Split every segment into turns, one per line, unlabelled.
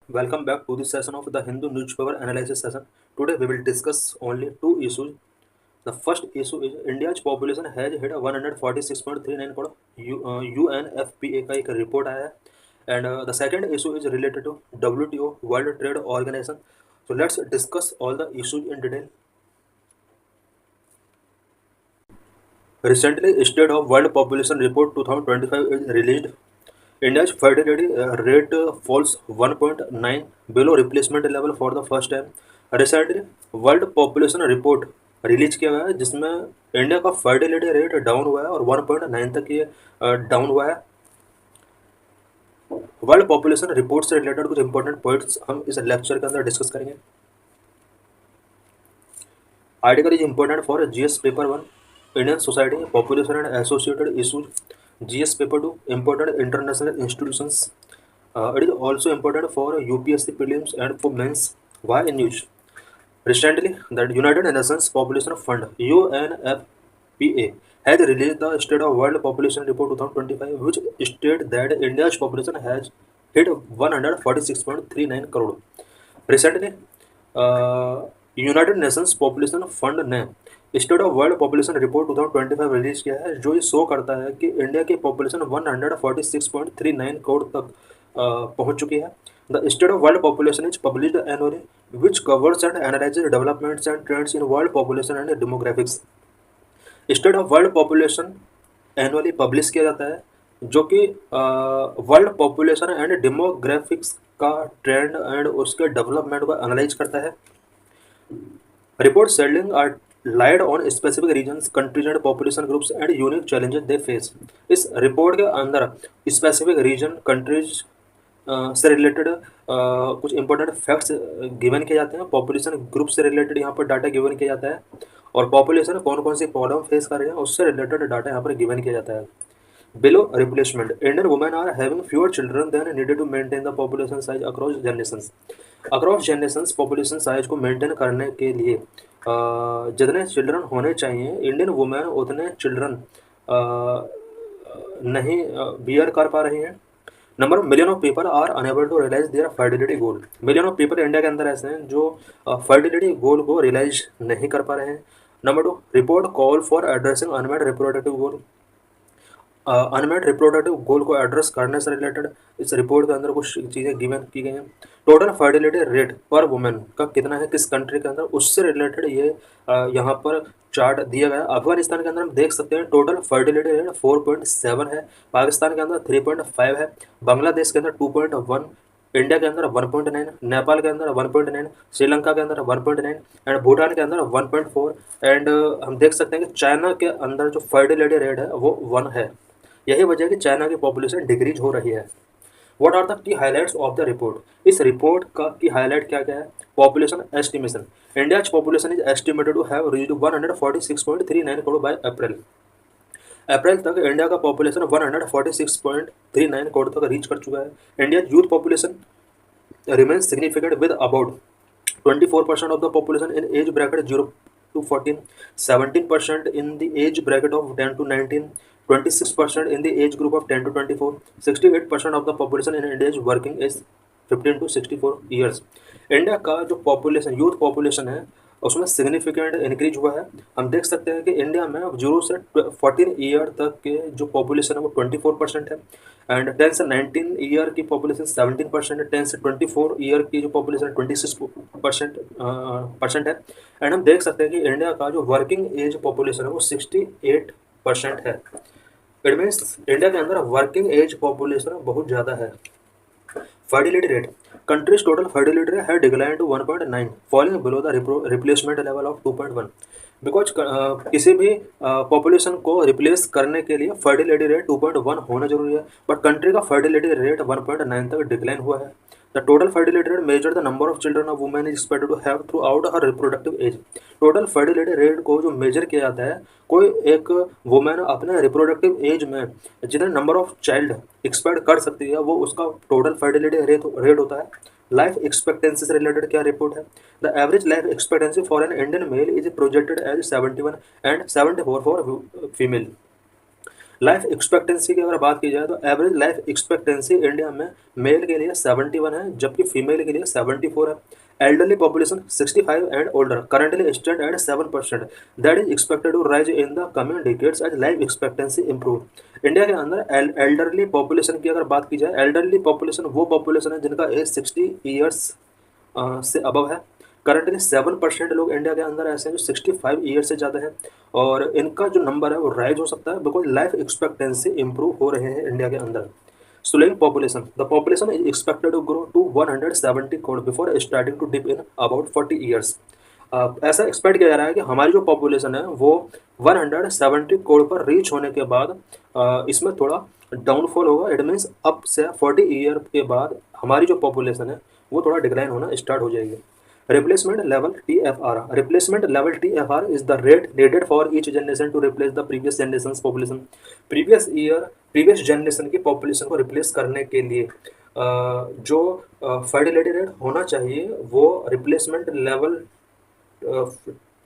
Welcome back to this session of the Hindu newspaper analysis session. Today we will discuss only two issues. The first issue is India's population has hit 146.39 crore. UNFPA का एक report आया है. And the second issue is related to WTO World Trade Organization. So let's discuss all the issues in detail. Recently, State of World Population Report 2025 is released. India's fertility rate falls 1.9 below replacement level for the first time. Recently, world Population report release किया गया है जिसमें India का fertility rate down हुआ है और 1.9 तक ये डाउन हुआ है. वर्ल्ड पॉपुलेशन रिपोर्ट से रिलेटेड कुछ इंपॉर्टेंट पॉइंट्स हम इस लेक्चर के अंदर डिस्कस करेंगे. Article is important for GS paper 1 Indian society population and associated issues. GS paper 2 important international institutions. It is also important for UPSC prelims and for mains. Why in news? Recently, the United Nations Population Fund (UNFPA) has released the State of World Population Report 2025, which states that India's population has hit 146.39 crore. Recently, United Nations Population Fund ने State of World Population Report 2025 release किया है जो ये show करता है कि India की population 146.39 crore तक पहुंच चुकी है. The state of World population is published annually which covers and analyses developments and trends in world population and demographics. State of World population annually publish किया जाता है जो कि वर्ल्ड पॉपुलेशन एंड डेमोग्राफिक्स का ट्रेंड एंड उसके development को analyse करता है. Report shedding are light on specific regions, countries and population groups and unique challenges they face. इस रिपोर्ट के अंदर स्पेसिफिक रीजन कंट्रीज से रिलेटेड कुछ इंपॉर्टेंट फैक्ट्स गिवन किए जाते हैं. पॉपुलेशन ग्रुप से रिलेटेड यहाँ पर डाटा गिवन किया जाता है और पॉपुलेशन कौन कौन सी प्रॉब्लम फेस कर रहे हैं उससे रिलेटेड डाटा यहाँ पर गिवन किया जाता है. Below replacement, Indian women are having fewer children than needed to maintain the population size across generations. Across generations population size को मेंटेन करने के लिए जितने चिल्ड्रन होने चाहिए इंडियन वुमेन उतने चिल्ड्रन नहीं बियर कर पा रही हैं. Number million of people are unable to realise their fertility goal. Million of people India के अंदर ऐसे हैं जो फर्टिलिटी गोल को रियलाइज नहीं कर पा रहे हैं. Number 2 report call for addressing unmet reproductive goal. Unmet reproductive goal को एड्रेस करने से रिलेटेड इस रिपोर्ट के अंदर कुछ चीज़ें गिवन की गई हैं. टोटल फर्टिलिटी रेट पर वुमेन का कितना है किस कंट्री के अंदर उससे रिलेटेड ये यहाँ पर चार्ट दिया गया है. अफगानिस्तान के अंदर हम देख सकते हैं टोटल फर्टिलिटी रेट 4.7 है. पाकिस्तान के अंदर 3.5 है. बांग्लादेश के अंदर 2.1. इंडिया के अंदर 1.9. नेपाल के अंदर 1.9. श्रीलंका के अंदर 1.9 एंड भूटान के अंदर 1.4. एंड हम देख सकते हैं कि चाइना के अंदर जो फर्टिलिटी रेट है वो 1 है. यही वजह है कि चाइना की पॉपुलेशन डिक्रीज हो रही है. What are the key highlights of the report. इस रिपोर्ट का की हाईलाइट क्या क्या है. Population estimation. India's population is estimated to have reached 146.39 crore by April. April तक इंडिया का पॉपुलेशन 146.39 करोड़ तक रीच कर चुका है. India youth population remains significant with about 24% of the population in age bracket 0 to 14, 17% in the age bracket of 10 to 19, 26% in the age group of 10 to 24, 68% of the population in India is working age 15 to 64 years. India का जो population youth population है उसमें significant increase हुआ है. हम देख सकते हैं कि इंडिया में 0 से 14 ईयर तक के जो पॉपुलेशन है वो 24% है एंड 10 से 19 ईयर की पॉपुलेशन 17% है. 10 से 24 ईयर की जो पॉपुलेशन 26% है. एंड हम देख सकते हैं कि इंडिया का जो वर्किंग एज पॉपुलेशन है वो 68% है. इट मीन्स इंडिया के अंदर वर्किंग एज पॉपुलेशन बहुत ज़्यादा है. Fertility rate. Countries total fertility rate है decline to 1.9 falling below the replacement level of 2.1. Because किसी भी पॉपुलेशन को रिप्लेस करने के लिए फर्टिलिटी रेट 2.1 होना जरूरी है बट कंट्री का फर्टिलिटी रेट 1.9 तक डिक्लाइन हुआ है. The total fertility rate measure the number of children of women is expected to have throughout her reproductive age. Total fertility rate को जो मेजर किया जाता है कोई एक वुमेन अपने रिप्रोडक्टिव एज में जितने नंबर ऑफ चाइल्ड एक्सपेक्ट कर सकती है वो उसका टोटल फर्टिलिटी रेट होता है. लाइफ एक्सपेक्टेंसी से रिलेटेड क्या रिपोर्ट है. The average life expectancy for an Indian male is projected as 71 and 74 for female. Life expectancy की अगर बात की जाए तो एवरेज लाइफ एक्सपेक्टेंसी इंडिया में मेल के लिए 71 है, जबकि फीमेल के लिए 74 है। Elderly population 65 and older currently stand at 7%, that is expected to rise in the coming decades as life expectancy improve. India के अंदर एल्डरली पॉपुलेशन की अगर बात की जाए, एल्डरली पॉपुलेशन वो पॉपुलेशन है जिनका एज 60 ईयर्स से अबव है। करंटली 7% लोग इंडिया के अंदर ऐसे हैं जो 65 ईयर से ज़्यादा हैं, और इनका जो नंबर है वो राइज हो सकता है बिकॉज लाइफ एक्सपेक्टेंसी इंप्रूव हो रहे हैं इंडिया के अंदर। Slowing population, the population is expected to grow to 170 crore before starting to dip in about 40 years. ऐसा एक्सपेक्ट किया जा रहा है कि हमारी जो पॉपुलेशन है वो 170 करोड़ पर रीच होने के बाद इसमें थोड़ा डाउनफॉल होगा। इट मीन्स अब से 40 ईयर के बाद हमारी जो पॉपुलेशन है वो थोड़ा डिक्लाइन होना स्टार्ट हो जाएगी। Replacement level TFR. Replacement level TFR is the rate needed for each generation to replace the previous generation's population. previous generation की population को replace करने के लिए जो fertility rate होना चाहिए वो replacement level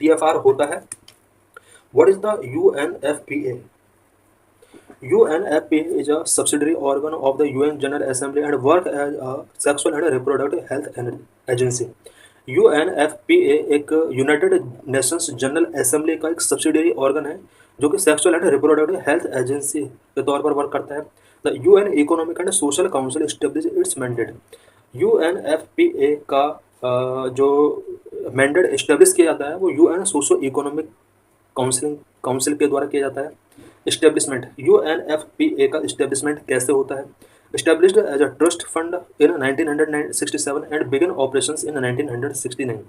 TFR होता है। What is the UNFPA? UNFPA is a subsidiary organ of the UN General Assembly and work as a sexual and reproductive health agency. UNFPA एक यूनाइटेड नेशंस जनरल असेंबली का एक subsidiary organ है जो कि sexual and reproductive health agency के तौर पर work करता है। The UN economic and social council establish it's mandate. UNFPA का जो मैंडेट एस्टेब्लिश किया जाता है वो यूएन सोशो इकोनॉमिक काउंसिल के द्वारा किया जाता है। एस्टेब्लिशमेंट, यूएनएफपीए का एस्टेब्लिशमेंट कैसे होता है? Established as a trust fund in 1967 and began operations in 1969.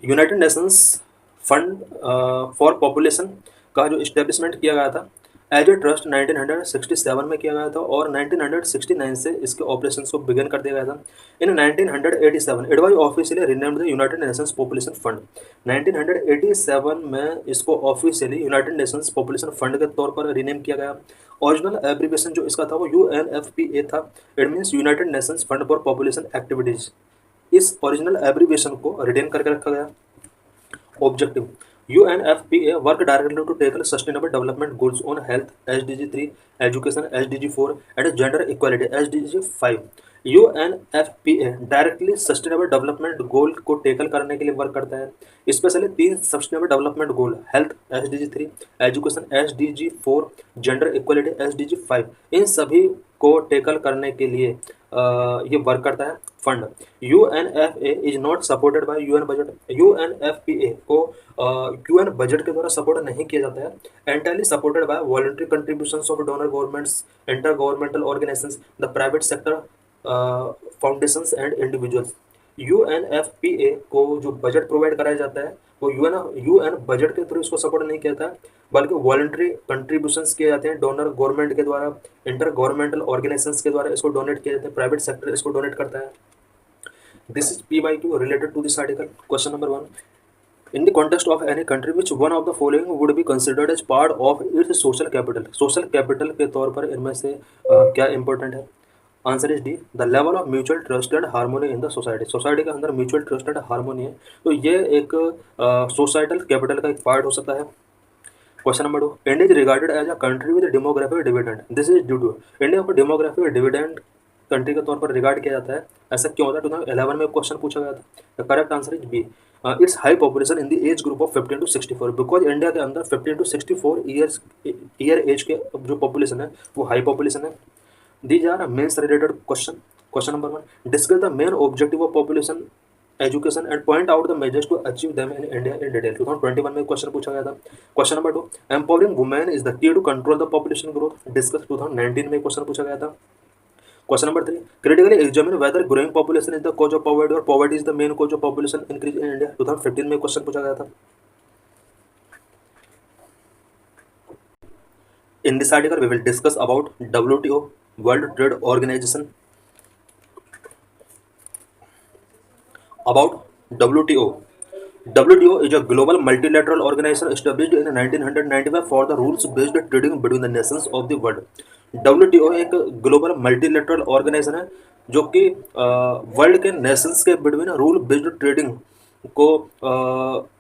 United Nations fund for population का जो इस्टेब्लिशमेंट किया गया था एज ए ट्रस्ट 1967 में किया गया था और 1969 से इसके ऑपरेशन को बिगिन कर दिया गया था। इन 1987 it was officially renamed the United Nations Population fund. 1987 में इसको officially United Nations Population fund के तौर पर रीनेम किया गया। ओरिजिनल एब्रीविएशन जो इसका था वो यूएनएफपीए था। It means United Nations fund for population activities. इस ओरिजिनल एब्रीविएशन को रिटेन करके रखा गया। Objective, UNFPA work directly to tackle sustainable development goals on health SDG 3, education SDG 4 and gender equality SDG 5। UNFPA directly sustainable development goal को tackle करने के लिए work करता है। Specially 3 sustainable development goal health SDG 3, education SDG 4, gender equality SDG 5, इन सभी को tackle करने के लिए ये वर्क करता है fund. UNFPA is not supported by UN budget. UNFPA को यूएन बजट के द्वारा सपोर्ट नहीं किया जाता है। Entirely supported by voluntary contributions of donor governments, inter governmental organisations, the private sector foundations and individuals. UNFPA को जो बजट प्रोवाइड कराया जाता है वो यूएन बजट के थ्रू इसको सपोर्ट नहीं किया जाता है बल्कि वॉलंटरी कंट्रीब्यूशंस किए जाते हैं डोनर गवर्नमेंट के द्वारा, इंटर गवर्नमेंटल ऑर्गेनाइजेशंस के द्वारा इसको डोनेट किए जाते हैं, प्राइवेट सेक्टर इसको डोनेट करता है। This is PYQ related to this article. Question number 1, in the context of any country which one of the following would be considered as part of its social capital। social capital के तौर पर इनमें से क्या important है? Answer is D, the level of mutual trust and harmony in the society. Society के अंदर mutual trust and harmony है तो ये एक सोसाइटल कैपिटल का एक पार्ट हो सकता है। Question number 2, India is regarded as a country with demographic dividend. This is due to, India को डेमोग्राफिक डिविडेंड कंट्री के तौर पर रिगार्ड किया जाता है। ऐसा क्यों होता है? 2011 में क्वेश्चन पूछा गया था। The correct answer is B, it's high population in the age group of 15 to 64 because India के अंदर 15 to 64 ईयर एज के जो पॉपुलेशन है वो हाई पॉपुलेशन है। These are mains related question. Question number 1, discuss the main objective of population education and point out the measures to achieve them in India in detail। 2021 में question पूछा गया था। Question number 2, empowering women is the key to control the population growth। Discuss 2019 में question पूछा गया था। Question number 3, critically examine whether growing population is the cause of poverty or poverty is the main cause of population increase in India। 2015 में question पूछा गया था। In this article we will discuss about WTO, World Trade Organization, about WTO। WTO is a global multilateral organization established in 1995 for the rules-based trading between the nations of the world। WTO एक global multilateral organisation है जो कि world के Nations के between rule based trading को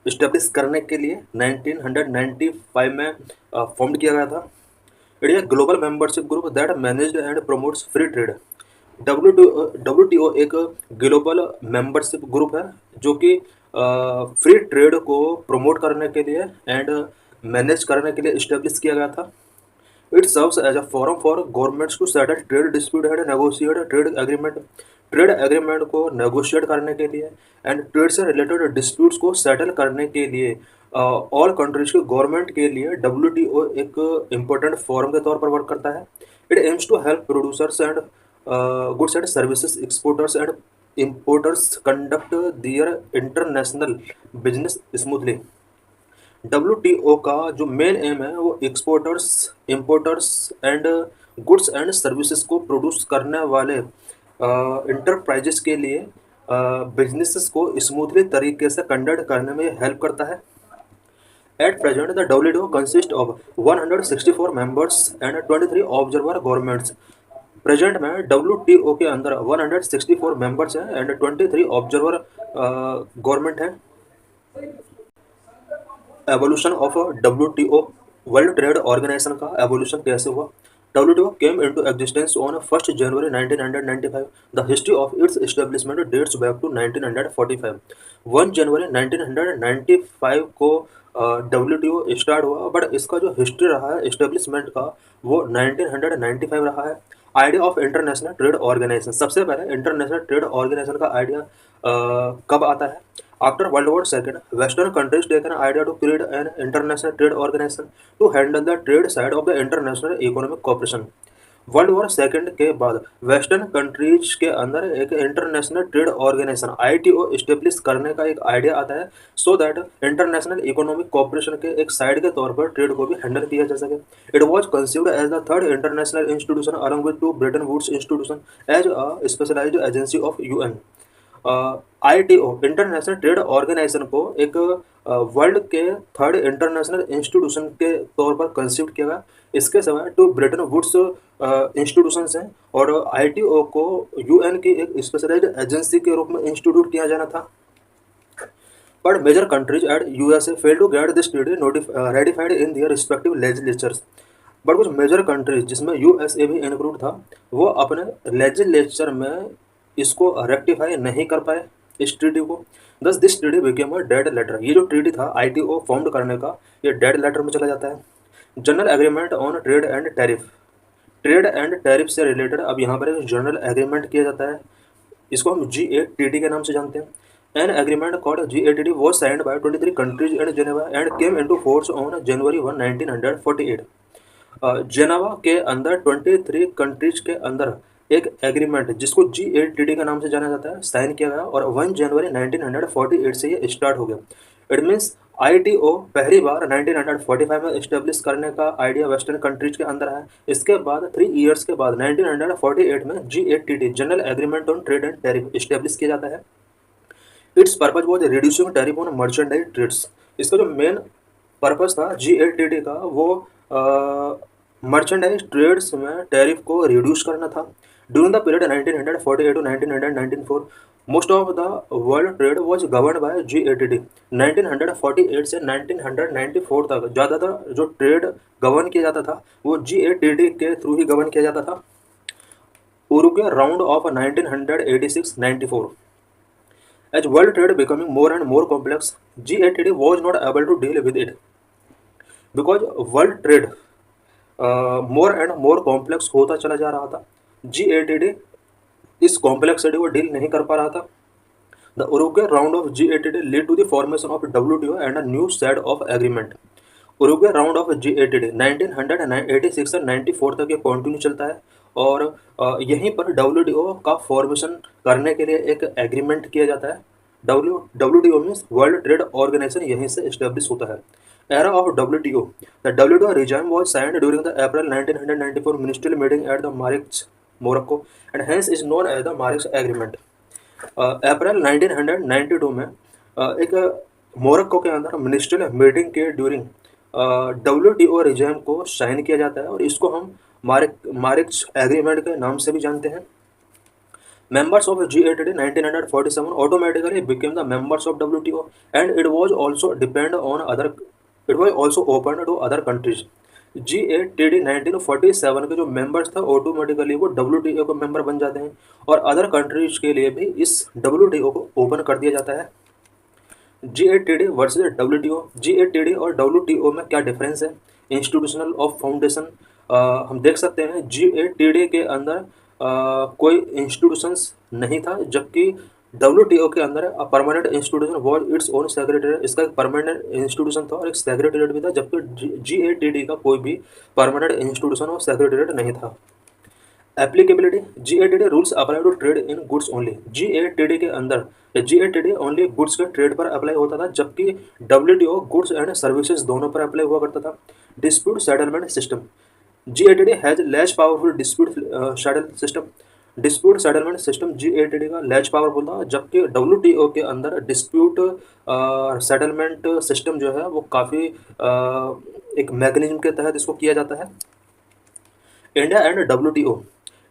establish करने के लिए 1995 में फॉर्म किया गया था। It is a global membership group that managed and promotes free trade. WTO एक ग्लोबल मेंबरशिप ग्रुप है जो कि फ्री ट्रेड को प्रमोट करने के लिए एंड मैनेज करने के लिए इस्टेब्लिश किया गया था। It serves as a forum for governments to settle trade dispute and negotiate trade agreement। Trade agreement को नेगोशिएट करने के लिए एंड ट्रेड से रिलेटेड डिस्प्यूट्स को सेटल करने के लिए ऑल कंट्रीज के गवर्नमेंट के लिए WTO एक इम्पोर्टेंट फोरम के तौर पर वर्क करता है। It aims to help producers and goods and services exporters and importers conduct their international business smoothly. WTO का जो मेन एम है वो exporters, importers and goods and services को प्रोड्यूस करने वाले इंटरप्राइजेस के लिए बिजनेसेस को स्मूथली तरीके से कंडक्ट करने में हेल्प करता है। At present the WTO consist of 164 members and 23 observer governments. Present में WTO के अंदर 164 मेंबर्स हैं एंड 23 ऑब्जर्वर गवर्नमेंट हैं। Evolution of WTO, World trade Organization का एवोल्यूशन कैसे हुआ। WTO came into existence on 1 January 1995। The history of its establishment dates back to 1945। 1 जनवरी 1995 को WTO start हुआ, बट इसका जो हिस्ट्री रहा है एस्टेब्लिशमेंट का वो 1995 रहा है। Idea of International trade Organization, सबसे पहले इंटरनेशनल ट्रेड ऑर्गेनाइजेशन का आइडिया कब आता है। After World War II, Western countries take an idea to create an international trade organization to handle the trade side of the international economic cooperation। World War second के बाद western countries के अंदर एक International trade Organization ITO establish करने का एक आइडिया आता है, so that international economic cooperation के एक साइड के तौर पर ट्रेड को भी हैंडल किया जा सके। It was conceived as the third international institution along with two Bretton Woods institution as a specialised agency of UN। ITO international trade organisation को एक वर्ल्ड के थर्ड इंटरनेशनल इंस्टीट्यूशन के तौर पर कंसीव किया गया। इसके सिवाय टू ब्रेटन वुड्स इंस्टीट्यूशंस हैं और ITO को UN की एक स्पेशलाइज्ड एजेंसी के रूप में इंस्टीट्यूट किया जाना था। But major countries at USA fail to get this treaty ratified in their respective legislatures. But कुछ मेजर कंट्रीज जिसमें USA भी इंक्लूड था वो अपने लेजिस्लेचर में इसको रेक्टिफाई नहीं कर पाए इस ट्रीटी को। Thus this treaty became a dead letter. ये जो ट्रीटी था ITO फॉर्म करने का ये डेड लेटर में चला जाता है। General agreement on trade and tariff, trade and tariff से रिलेटेड अब यहाँ पर एक जनरल एग्रीमेंट किया जाता है, इसको हम GATT के नाम से जानते हैं। An agreement called GATT was signed by 23 countries and Geneva and came into force on January 1, 1948। Geneva के अंदर 23 कंट्रीज के अंदर एक एग्रीमेंट जिसको GATT का नाम से जाना जाता है साइन किया गया और 1 जनवरी 1948 से ये स्टार्ट हो गया। इट मीन्स ITO पहली बार 1945 में इस्टेब्लिश करने का आइडिया वेस्टर्न कंट्रीज के अंदर है। इसके बाद 3 ईयर्स के बाद 1948 में GATT general agreement on trade and tariff establish किया जाता है। It's purpose was reducing tariff on merchandise trades. इसका जो मेन पर्पज था GATT का वो मर्चेंडाइज ट्रेड्स में टैरिफ को रिड्यूस करना था। During the period 1948 to 1994 most of the world trade was govern by GATT। 1948 से 1994 तक ज़्यादातर जो ट्रेड गवर्न किया जाता था वो GATT के थ्रू ही गवर्न किया जाता था। Uruguay round of 1986-94। As world trade becoming more and more complex, GATT was not able to deal with it because world trade more and more complex होता चला जा रहा था। GATT इस कॉम्प्लेक्सिटी को डील नहीं कर पा रहा था। The Uruguay round of GATT lead to the formation of WTO and a new set of agreement. Uruguay round of GATT 1986 से 94 तक ये कंटिन्यू चलता है और यहीं पर WTO का फॉर्मेशन करने के लिए एक एग्रीमेंट किया जाता है। WTO means world trade organisation यहीं से इस्टेब्लिश होता है। Era of WTO. The WTO regime was signed during the April 1994 ministerial meeting at the Marrakech, Morocco, and hence is known as the Marrakech Agreement. अप्रैल 1992 में एक Morocco के अंदर ministerial meeting के during WTO regime को sign किया जाता है और इसको हम मारिक्स एग्रीमेंट के नाम से भी जानते हैं। Members of G8 in 1947 automatically became the members of WTO, and it was also depend on other. It was also open to other countries. G8 1947 के जो मेंबर्स थे ऑटोमेटिकली वो WTO के मेंबर बन जाते हैं और अदर कंट्रीज के लिए भी इस WTO को ओपन कर दिया जाता है। G8 versus WTO। G8 और WTO में क्या डिफरेंस है? इंस्टीट्यूशनल ऑफ फाउंडेशन हम देख सकते हैं G8 के अंदर कोई इंस्टीट्यूशंस नहीं था, जबकि WTO के अंदर permanent institution was its own secretariat. इसका एक परमानेंट इंस्टीट्यूशन था और एक सेक्रेटरीट भी था, जबकि G8 का कोई भी परमानेंट इंस्टीट्यूशन और सेक्रेटरीट नहीं था। Applicability G8 rules apply to trade in goods only. G8 के अंदर G8 ओनली गुड्स के ट्रेड पर अप्लाई होता था, जबकि WTO गुड्स एंड सर्विसेज दोनों पर अप्लाई हुआ करता था। Dispute settlement system G8 has less powerful dispute settle system. Dispute settlement system G8 का लेस पावरफुल था, जबकि WTO के अंदर डिस्प्यूट सेटलमेंट सिस्टम जो है वो काफ़ी एक मैकेनिज्म के तहत इसको किया जाता है। India and WTO।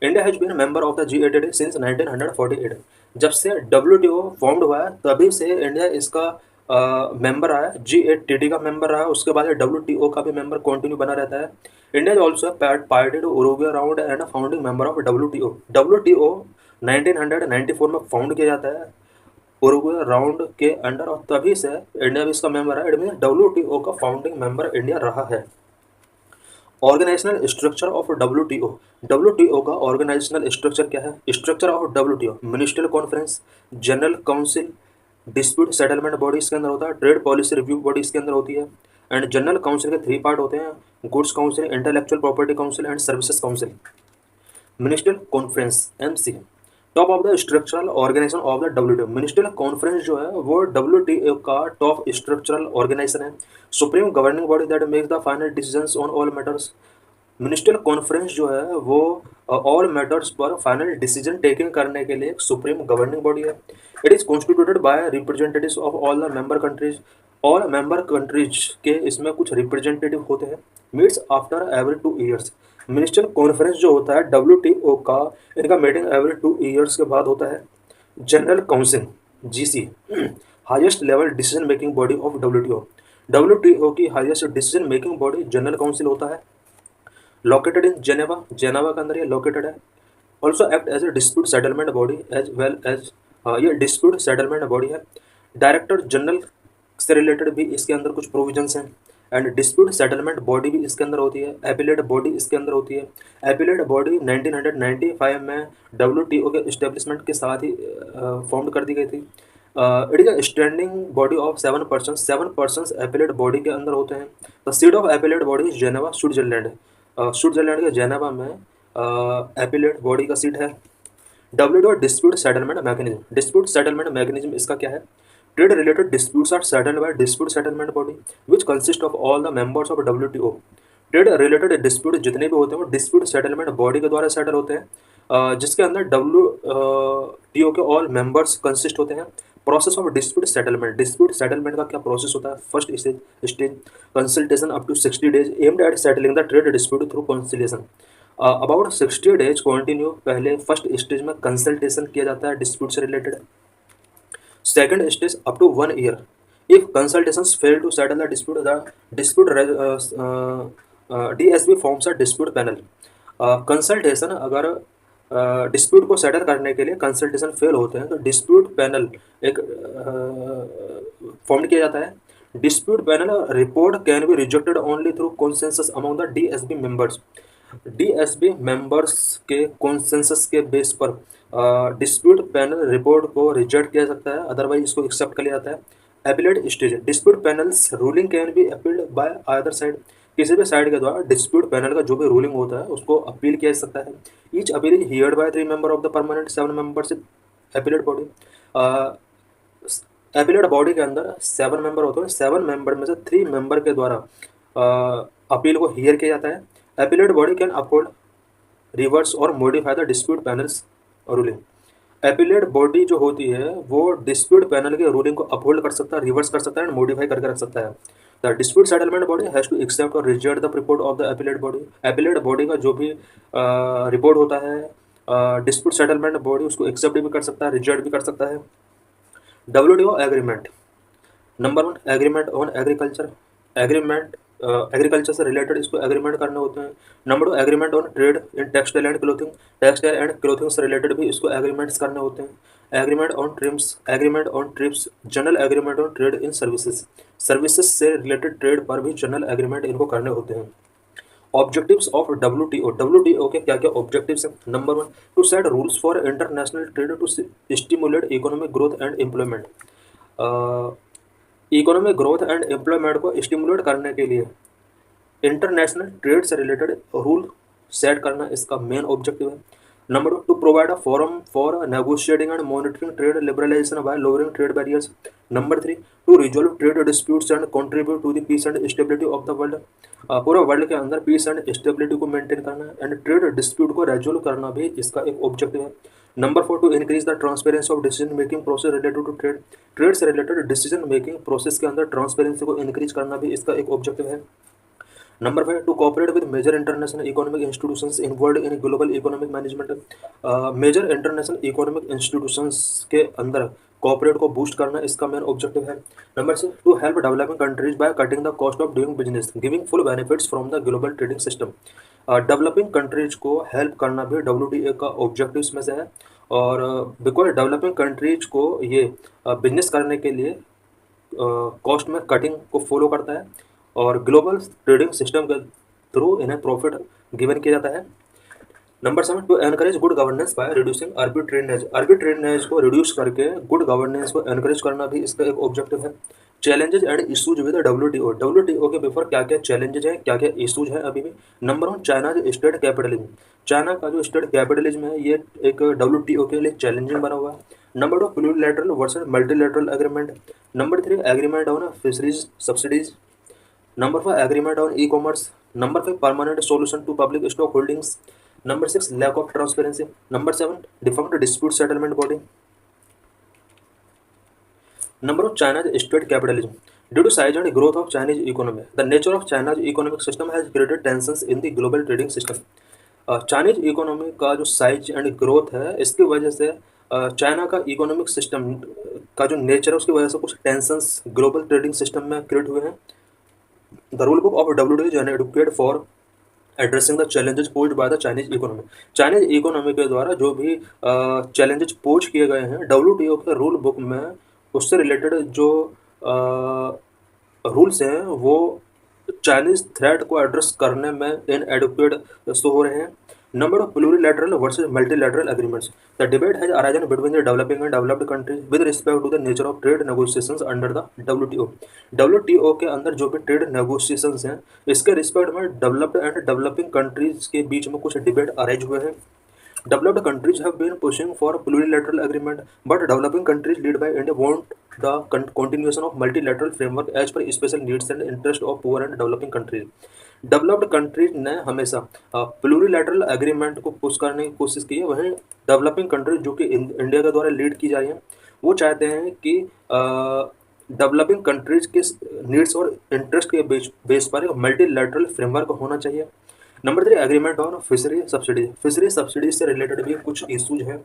India has been member of the G8 since 1948। जब से WTO फॉर्म्ड हुआ है तभी से इंडिया इसका मेंबर रहा है, G8 का मेंबर रहा है। उसके बाद WTO का भी मेंबर कंटिन्यू बना रहता है। India is also party to Uruguay round and founding member of WTO। WTO 1994 में फाउंड किया जाता है उरुग्वे राउंड के अंडर, और तभी से इंडिया भी इसका मेंबर है। इट मीन WTO का फाउंडिंग मेंबर इंडिया रहा है। Organisational structure of WTO। WTO का ऑर्गेनाइजेशनल स्ट्रक्चर क्या है? Structure of WTO ministerial conference, general council, dispute settlement body इसके अंदर होता है, ट्रेड पॉलिसी रिव्यू बॉडी इसके अंदर होती है, एंड जनरल काउंसिल के 3 पार्ट होते हैं, goods council, intellectual property council and services council. Ministerial conference MC top of the structural organisation of the WTO। Ministerial conference जो है वो WTO का टॉप स्ट्रक्चरल ऑर्गेनाइजेशन है, supreme governing body that makes the final decisions on all matters. Ministerial conference जो है वो all matters पर final decision taking करने के लिए एक सुप्रीम गवर्निंग बॉडी है। It is constituted by representatives of all the member countries. All member countries के इसमें कुछ रिप्रेजेंटेटिव होते हैं। Meets after every 2 years. Ministerial conference जो होता है WTO का, इनका मीटिंग एवरी 2 ईयर्स के बाद होता है। General council GC highest level decision making body of WTO। WTO की highest decision making body general council होता है। लोकेटेड इन जेनेवा, जेनेवा के अंदर ये लोकेटेड है। Also act as a dispute settlement body as well as, ये dispute settlement body है। Director general से रिलेटेड भी इसके अंदर कुछ प्रोविजंस हैं, एंड डिस्प्यूट सेटलमेंट बॉडी भी इसके अंदर होती है। एपिलेट बॉडी इसके अंदर होती है। एपिलेट बॉडी 1995 में WTO के इस्टेब्लिशमेंट के साथ ही फॉर्म कर दी गई थी। It is a standing body of 7 person. 7 person appellate body के अंदर होते हैं। The seat of appellate body is Geneva, Switzerland. Switzerland के जेनेवा में एपिलेट बॉडी का सीट है। WTO dispute settlement mechanism. Dispute settlement mechanism इसका क्या है? Trade related disputes are settled by dispute settlement body which consist of all the members of WTO। Trade related dispute जितने भी होते हैं वो डिस्प्यूट सेटलमेंट बॉडी के द्वारा सेटल होते हैं, जिसके अंदर WTO के ऑल मेंबर्स कंसिस्ट होते हैं। Process of dispute settlement. Dispute settlement का क्या प्रोसेस होता है? First stage consultation up to 60 days aimed at settling the trade dispute through conciliation. About 60 days continue पहले फर्स्ट स्टेज में कंसल्टेशन किया जाता है डिस्प्यूट से related. Second stage up to 1 year. If consultations fail to settle the dispute DSP forms a dispute panel. Consultation अगर dispute को settle करने के लिए कंसल्टेशन फेल होते हैं तो डिस्प्यूट पैनल एक फॉर्म किया जाता है। Dispute panel report can be rejected only through consensus among the DSP members. DSP members के कॉन्सेंसस के बेस पर डिस्प्यूट पैनल रिपोर्ट को रिजेक्ट किया सकता है, अदरवाइज इसको एक्सेप्ट कर लिया जाता है। Appellate stage. Dispute panel's ruling can be appealed bye either side. किसी भी साइड के द्वारा डिस्प्यूट पैनल का जो भी रूलिंग होता है उसको अपील किया जा सकता है। Each appeal is heard by 3 member of the permanent 7 membership appellate body. Appellate body के अंदर 7 मेंबर होते हैं। 7 मेंबर में से 3 मेंबर के द्वारा अपील को हियर किया जाता है। Appellate body can uphold, reverse और modify the dispute panel's ruling. Appellate body जो होती है वो डिस्प्यूट पैनल के रूलिंग को अपहोल्ड कर सकता है, रिवर्स कर सकता है एंड मॉडिफाई करके रख सकता है। The dispute settlement body has to accept और reject the report of the appellate body. Appellate body का जो भी रिपोर्ट होता है डिस्प्यूट सेटलमेंट बॉडी उसको एक्सेप्ट भी कर सकता है, रिजेक्ट भी कर सकता है। WTO agreement, number 1 agreement on agriculture, agreement agriculture से रिलेटेड इसको एग्रीमेंट करने होते हैं। Number 2 agreement on trade in textile and clothing, textile and clothing से रिलेटेड भी इसको एग्रीमेंट्स करने होते हैं। Agreement on TRIMS, agreement on trips, general agreement on trade in services, services से रिलेटेड ट्रेड पर भी जनरल एग्रीमेंट इनको करने होते हैं। ऑब्जेक्टिव्स ऑफ WTO, WTO के क्या क्या ऑब्जेक्टिव्स हैं? Number 1 to set rules for international trade to stimulate economic growth and employment, economic growth and employment को स्टिमुलेट करने के लिए इंटरनेशनल ट्रेड से रिलेटेड रूल सेट करना इसका मेन ऑब्जेक्टिव है। Number 2 to provide a forum for negotiating and monitoring trade liberalisation by lowering trade barriers. Number 3 to resolve trade disputes and contribute to the peace and stability of the world, पूरे world के अंदर peace and stability को maintain करना and trade dispute को resolve करना भी इसका एक ऑब्जेक्टिव है। Number 4 to increase the transparency of decision making process related to trade, trade से रिलेटेड डिसीजन मेकिंग प्रोसेस के अंदर ट्रांसपेरेंसी को इंक्रीज करना भी इसका एक ऑब्जेक्टिव है। Number 5 to cooperate with major international economic institutions involved in global economic management, major international economic institutions के अंदर कोऑपरेट को बूस्ट करना इसका मेन ऑब्जेक्टिव है। Number 6 to help developing countries by cutting the cost of doing business giving full benefits from the global trading system, developing countries को help करना भी WTO का ऑब्जेक्टिव्स में से है। और बिकॉज डेवलपिंग कंट्रीज को ये बिजनेस करने के लिए कॉस्ट में कटिंग को फॉलो करता है और ग्लोबल ट्रेडिंग सिस्टम के थ्रू इन्हें प्रॉफिट गिवन किया जाता है। Number 7 to encourage good governance by reducing arbitrariness, arbitrariness को रिड्यूस करके गुड गवर्नेंस को एनकरेज करना भी इसका एक ऑब्जेक्टिव है। Challenges and issues with WTO, WTO के बिफोर क्या क्या चैलेंजेस हैं, क्या क्या इशूज हैं अभी भी। Number 1 China state capitalism, China का जो स्टेट कैपिटलिज्म है ये एक WTO के लिए चैलेंजिंग बना हुआ है। Number 2 plurilateral versus multilateral agreement. Number 3 agreement on fisheries subsidies. Number 4 agreement on e commerce. Number 5 permanent solution to public stock holdings. Number 6 lack of transparency. Number 7 defunct dispute settlement body. Number of China's state capitalism. Due to size and growth of Chinese economy, the nature of China's economic system has created tensions in the global trading system. Chinese economy का जो size and growth है इसकी वजह से China का economic system का जो nature है उसकी वजह से कुछ टेंशंस ग्लोबल ट्रेडिंग सिस्टम में क्रिएट हुए हैं। The rule book of WTO is advocate for addressing the challenges posed by the Chinese economy, Chinese economy के द्वारा जो भी चैलेंजेस पोज किए गए हैं WTO के रूल बुक में उससे रिलेटेड जो रूल्स हैं वो चाइनीज थ्रेट को एड्रेस करने में इनएडिक्वेट शो हो रहे हैं। Number of plurilateral versus multilateral agreements, the debate has arisen between the developing and developed countries with respect to the nature of trade negotiations under the WTO, WTO के अंदर जो भी ट्रेड नेगोशिएशंस हैं इसके respect में developed and developing countries के बीच में कुछ डिबेट अराइज हुए हैं। Developed countries have been pushing for plurilateral agreement, but developing countries led by India want the continuation of multilateral framework as per special needs and interest of poor and developing countries. Developed countries ने हमेशा प्लूरिलैटरल agreement को push करने की कोशिश की है, वहीं developing countries जो कि इंडिया के द्वारा लीड की जा रही हैं वो चाहते हैं कि डेवलपिंग कंट्रीज के नीड्स और इंटरेस्ट के बेस पर एक मल्टीलैटरल फ्रेमवर्क होना चाहिए। Number 3 agreement on fishery subsidies, fishery subsidies से रिलेटेड भी कुछ इशूज हैं।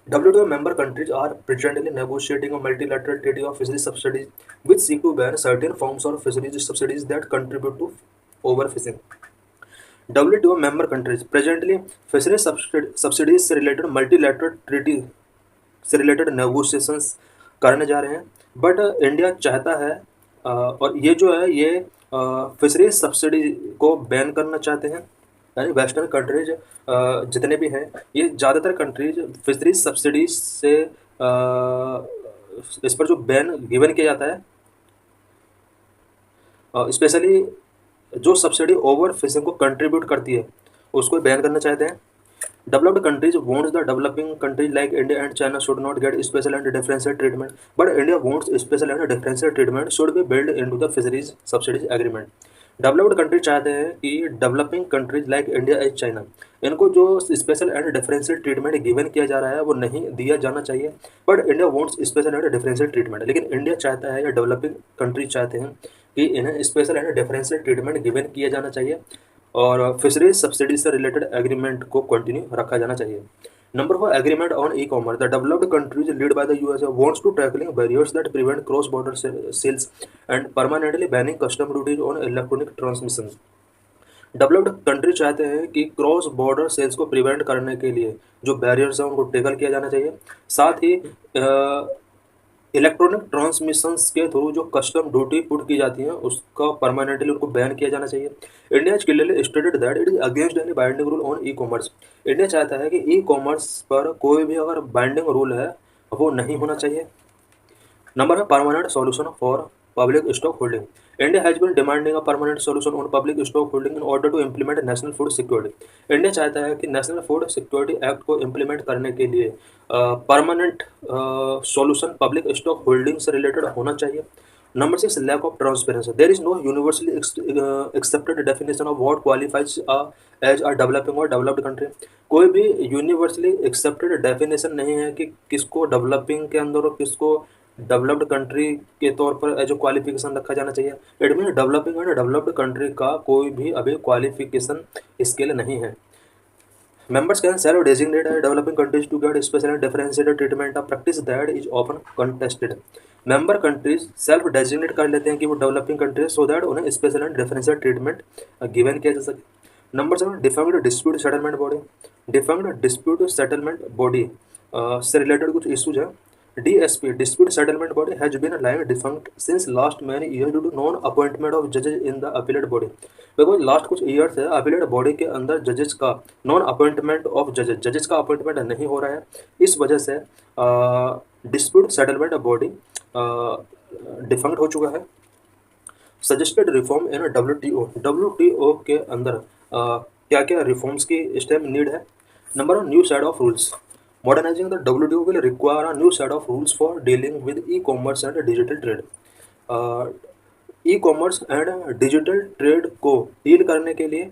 WTO member countries are presently negotiating a multilateral treaty of fisheries subsidies which seek to ban certain forms of fisheries subsidies that contribute to overfishing. WTO member countries presently fisheries subsidies से related multilateral treaty से related negotiations करने जा रहे हैं, but India चाहता है और ये जो है ये फिशरीज सब्सिडी को बैन करना चाहते हैं। यानी वेस्टर्न कंट्रीज जितने भी हैं ये ज़्यादातर कंट्रीज फिशरीज सब्सिडीज से इस पर जो बैन गिवन किया जाता है, स्पेशली जो सब्सिडी ओवर फिशिंग को कंट्रीब्यूट करती है उसको बैन करना चाहते हैं। Developed countries wants the developing countries like India and China should not get special and differential treatment, but India wants special and differential treatment should be built into the fisheries subsidies agreement. Developed country चाहते हैं कि developing countries like India and China इनको जो special and differential treatment given किया जा रहा है वो नहीं दिया जाना चाहिए, but India wants special and differential treatment, लेकिन इंडिया चाहता है या डेवलपिंग कंट्रीज चाहते हैं कि इन्हें special and differential treatment given किया जाना चाहिए और फिशरीज सब्सिडी से रिलेटेड एग्रीमेंट को कंटिन्यू रखा जाना चाहिए। Number 4, agreement on e-commerce. The developed countries led by the USA wants to tackling barriers that prevent cross-border sales and permanently banning custom duties on electronic transmissions. Developed country चाहते हैं कि cross border sales को prevent करने के लिए जो barriers हैं उनको टेकल किया जाना चाहिए। साथ ही इलेक्ट्रॉनिक ट्रांसमिशंस के थ्रू जो कस्टम ड्यूटी पुट की जाती है उसका परमानेंटली उनको बैन किया जाना चाहिए। India is clearly stated that it is against any binding rule on e commerce. India चाहता है कि ई कॉमर्स पर कोई भी अगर बाइंडिंग रूल है वो नहीं होना चाहिए। नंबर है permanent solution for public stock holding. India has been demanding a permanent solution on public stock holding in order to implement national food security. India चाहता है कि नेशनल फूड सिक्योरिटी एक्ट को इम्प्लीमेंट करने के लिए permanent solution public stock holding से related होना चाहिए। Number 6, lack of transparency. There is no universally accepted definition of what qualifies as a developing और डेवलप्ड कंट्री। कोई भी यूनिवर्सली एक्सेप्टेड डेफिनेशन नहीं है कि किसको डेवलपिंग के अंदर और किसको डेवलप्ड कंट्री के तौर पर एज क्वालिफिकेशन रखा जाना चाहिए। It mean developing and developed country का कोई भी अभी क्वालिफिकेशन स्केल नहीं है। Members can self-designate as developing countries to get special and differentiated treatment, a practice that is often contested. Member countries self designate कर लेते हैं कि वो डेवलपिंग कंट्रीज सो दैट उन्हें special and differential treatment given किया जा सके। Number 7, defunct dispute settlement body. Defunct dispute settlement body से रिलेटेड कुछ इशूज हैं। DSP dispute settlement body has been lying defunct since last many years due to non appointment of judges in the appellate body. Because last कुछ year से appellate body के अंदर जजेस का non appointment of जजेस का appointment नहीं हो रहा है। इस वजह से डिस्प्यूट सेटलमेंट बॉडी डिफंक्ट हो चुका है। सजेस्टेड रिफॉर्म इन WTO के अंदर क्या क्या रिफॉर्म्स की स्टेप नीड है। Number 1, new set of rules. Modernizing the WTO will require a new set of rules for dealing with e-commerce and digital trade. E-commerce and digital trade को deal करने के लिए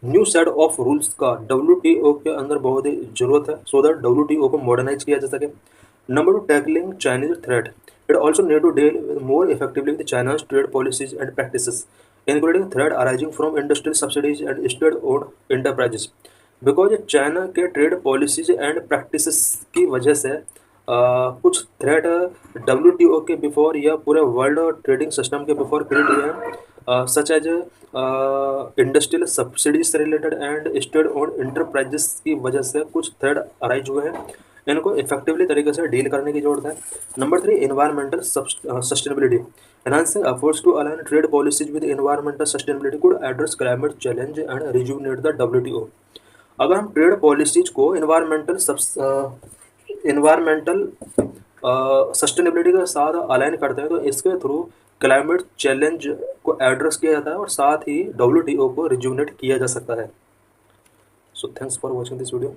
न्यू सेट ऑफ रूल्स का WTO के अंदर बहुत ही ज़रूरत है सो दैट WTO को मॉडर्नाइज किया जा सके। Number 2, tackling Chinese threat. It also need to deal more effectively with China's trade policies and practices including threat arising from industrial subsidies and state owned enterprises. Because China के trade policies and practices की वजह से कुछ threat WTO के before या पूरे world trading system के before create हुए हैं, सच एज इंडस्ट्रियल सब्सिडीज से related and state owned enterprises की वजह से कुछ थ्रेट अराइज हुए हैं। इनको इफेक्टिवली तरीके से डील करने की जरूरत है। Number 3, environmental sustainability. Enhancing efforts to align trade policies with environmental sustainability could address climate challenge and rejuvenate the WTO. अगर हम ट्रेड पॉलिसीज को इन्वायरमेंटल सस्टेनेबिलिटी के साथ अलाइन करते हैं तो इसके थ्रू क्लाइमेट चैलेंज को एड्रेस किया जाता है और साथ ही WTO को रिजुवनेट किया जा सकता है। So thanks for watching this video.